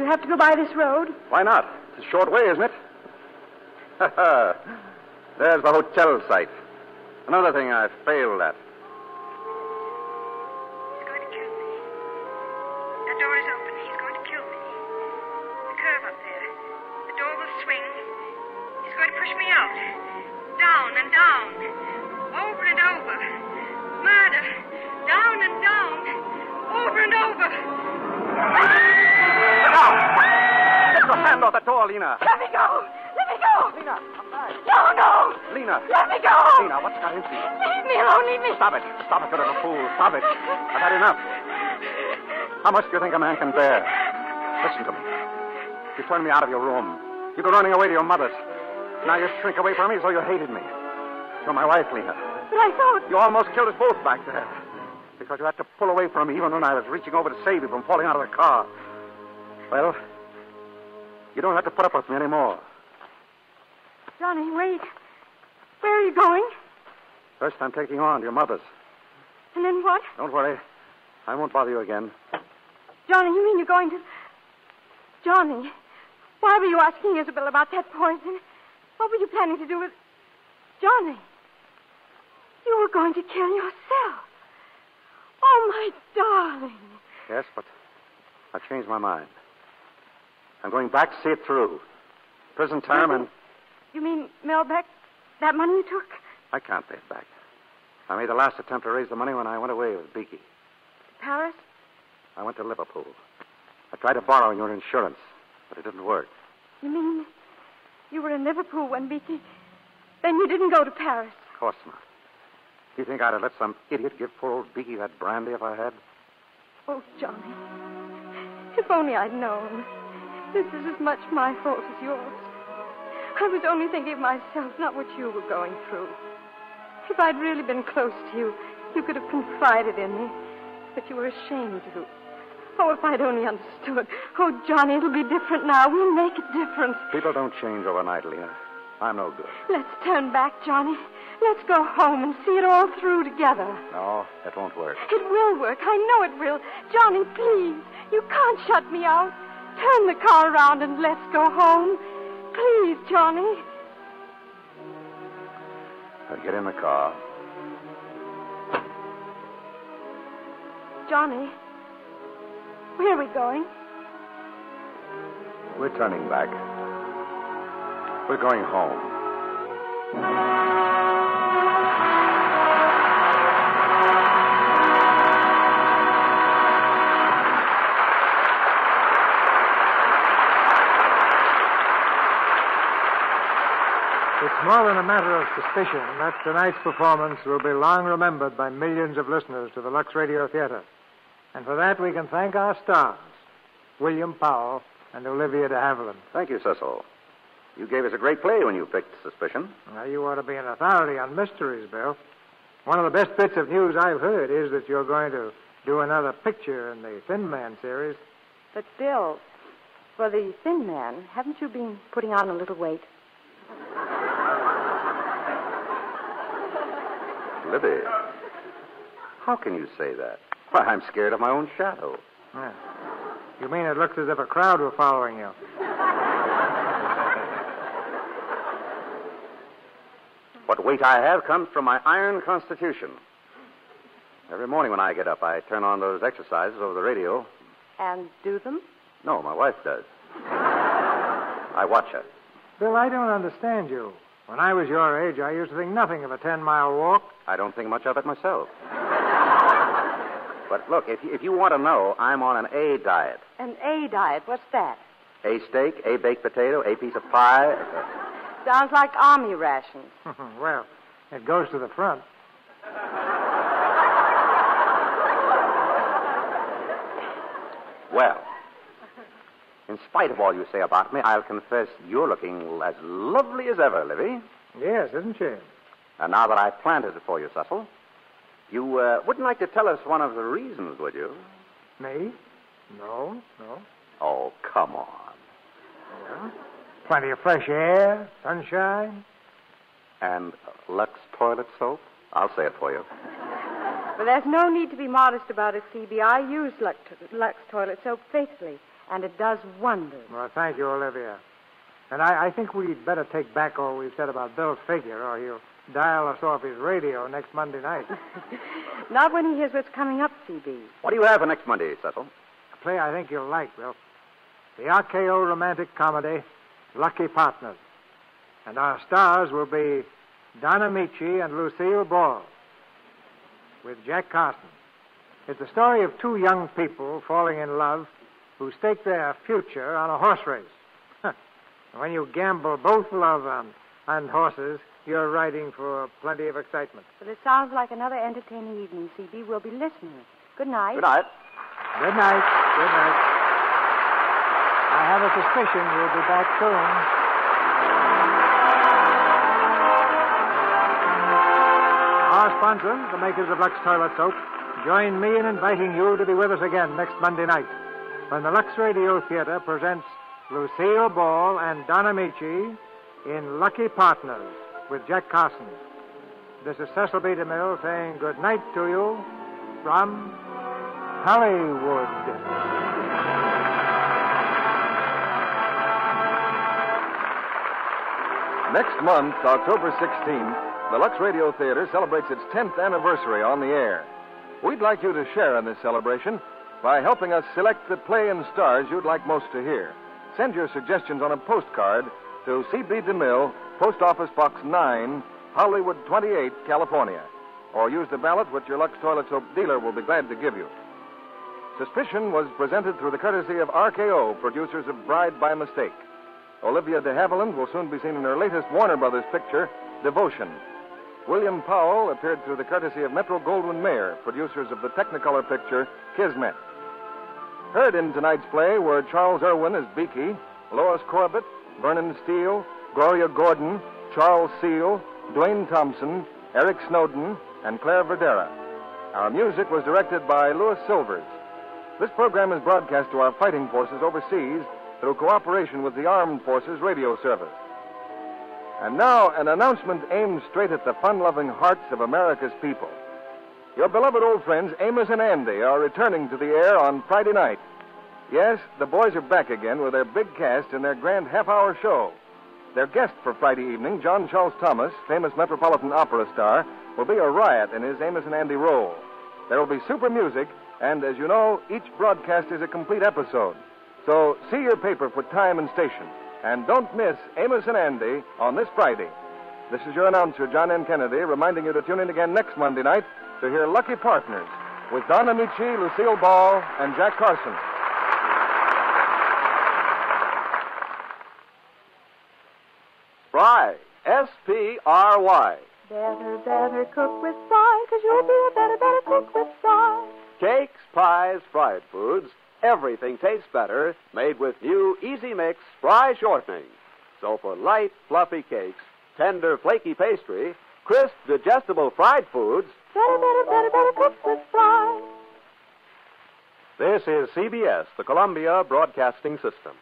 have to go by this road? Why not? It's a short way, isn't it? There's the hotel site. Another thing I failed at. He's going to kill me. That door is open. He's going to kill me. The curve up there. The door will swing. He's going to push me out. Down and down. Over and over. Murder. Down and down. Over and over. Get your hand off the door, Lena. Let me go. Let me go. Lena, come back. No. Lena. Let me go. Lena, what's got into you? Leave me alone. Leave me. Stop it. Stop it, you little fool. Stop it. I've had enough. How much do you think a man can bear? Listen to me. You turned me out of your room. You go running away to your mother's. Now you shrink away from me as though you hated me. You're my wife, Lena. But I thought... You almost killed us both back there. Because you had to pull away from me even when I was reaching over to save you from falling out of the car. Well, you don't have to put up with me anymore. Johnny, wait. Where are you going? First, I'm taking you on to your mother's. And then what? Don't worry. I won't bother you again. Johnny, you mean you're going to... Johnny, why were you asking Isabel about that poison? What were you planning to do with... Johnny, you were going to kill yourself. Oh, my darling. Yes, but I've changed my mind. I'm going back to see it through. Prison term and... You mean mail back that money you took? I can't pay it back. I made the last attempt to raise the money when I went away with Beaky. Paris? I went to Liverpool. I tried to borrow your insurance, but it didn't work. You mean you were in Liverpool when Beaky... Then you didn't go to Paris? Of course not. Do you think I'd have let some idiot give poor old Beaky that brandy if I had? Oh, Johnny. If only I'd known. This is as much my fault as yours. I was only thinking of myself, not what you were going through. If I'd really been close to you, you could have confided in me. But you were ashamed to. Oh, if I'd only understood. Oh, Johnny, it'll be different now. We'll make it different. People don't change overnight, Lena. I'm no good. Let's turn back, Johnny. Let's go home and see it all through together. No, that won't work. It will work. I know it will. Johnny, please. You can't shut me out. Turn the car around and let's go home. Please, Johnny. I'll get in the car. Johnny, where are we going? We're turning back. We're going home. It's more than a matter of suspicion that tonight's performance will be long remembered by millions of listeners to the Lux Radio Theatre. And for that, we can thank our stars, William Powell and Olivia de Havilland. Thank you, Cecil. You gave us a great play when you picked Suspicion. Now, you ought to be an authority on mysteries, Bill. One of the best bits of news I've heard is that you're going to do another picture in the Thin Man series. But, Bill, for the Thin Man, haven't you been putting on a little weight? Libby, how can you say that? Why, I'm scared of my own shadow. Yeah. You mean it looks as if a crowd were following you? What weight I have comes from my iron constitution. Every morning when I get up, I turn on those exercises over the radio. And do them? No, my wife does. I watch her. Bill, I don't understand you. When I was your age, I used to think nothing of a 10-mile walk. I don't think much of it myself. But look, if you want to know, I'm on an A diet. An A diet? What's that? A steak, A baked potato, A piece of pie. Sounds like army rations. Well, it goes to the front. Well, in spite of all you say about me, I'll confess you're looking as lovely as ever, Livy. Yes, isn't she? And now that I've planted it for you, Cecil, you wouldn't like to tell us one of the reasons, would you? Me? No. Oh, come on. Yeah. Plenty of fresh air, sunshine. And Lux toilet soap? I'll say it for you. But there's no need to be modest about it, C.B. I use Lux toilet soap faithfully, and it does wonders. Well, thank you, Olivia. And I think we'd better take back all we said about Bill's figure, or he'll dial us off his radio next Monday night. Not when he hears what's coming up, C.B. What do you have for next Monday, Cecil? A play I think you'll like, Bill. The RKO romantic comedy, Lucky Partners. And our stars will be Donna Michi and Lucille Ball, with Jack Carson. It's a story of two young people falling in love who stake their future on a horse race. When you gamble both love and horses, you're riding for plenty of excitement. But it sounds like another entertaining evening, C.B. We'll be listening. Good night. Good night. Good night. Good night. I have a suspicion you'll be back soon. Our sponsors, the makers of Lux Toilet Soap, join me in inviting you to be with us again next Monday night when the Lux Radio Theatre presents Lucille Ball and Donna Michi in Lucky Partners with Jack Carson. This is Cecil B. DeMille saying good night to you from Hollywood. Next month, October 16th, the Lux Radio Theatre celebrates its 10th anniversary on the air. We'd like you to share in this celebration by helping us select the play and stars you'd like most to hear. Send your suggestions on a postcard to C.B. DeMille, Post Office Box 9, Hollywood 28, California. Or use the ballot which your Lux Toilet Soap dealer will be glad to give you. Suspicion was presented through the courtesy of RKO, producers of Bride by Mistake. Olivia de Havilland will soon be seen in her latest Warner Brothers picture, Devotion. William Powell appeared through the courtesy of Metro-Goldwyn-Mayer, producers of the Technicolor picture, Kismet. Heard in tonight's play were Charles Irwin as Beaky, Lois Corbett, Vernon Steele, Gloria Gordon, Charles Seal, Dwayne Thompson, Eric Snowden, and Claire Verdera. Our music was directed by Louis Silvers. This program is broadcast to our fighting forces overseas through cooperation with the Armed Forces Radio Service. And now, an announcement aimed straight at the fun-loving hearts of America's people. Your beloved old friends Amos and Andy are returning to the air on Friday night. Yes, the boys are back again with their big cast in their grand half-hour show. Their guest for Friday evening, John Charles Thomas, famous Metropolitan Opera star, will be a riot in his Amos and Andy role. There will be super music, and as you know, each broadcast is a complete episode. So see your paper for time and station. And don't miss Amos and Andy on this Friday. This is your announcer, John N. Kennedy, reminding you to tune in again next Monday night to hear Lucky Partners with Donna Michi, Lucille Ball, and Jack Carson. Spry, S-P-R-Y. Better cook with Spry, 'cause you'll be a better cook with Spry. Cakes, pies, fried foods, everything tastes better made with new Easy Mix Spry shortening. So for light, fluffy cakes, tender, flaky pastry, crisp, digestible fried foods, Better cook with Spry. This is CBS, the Columbia Broadcasting System.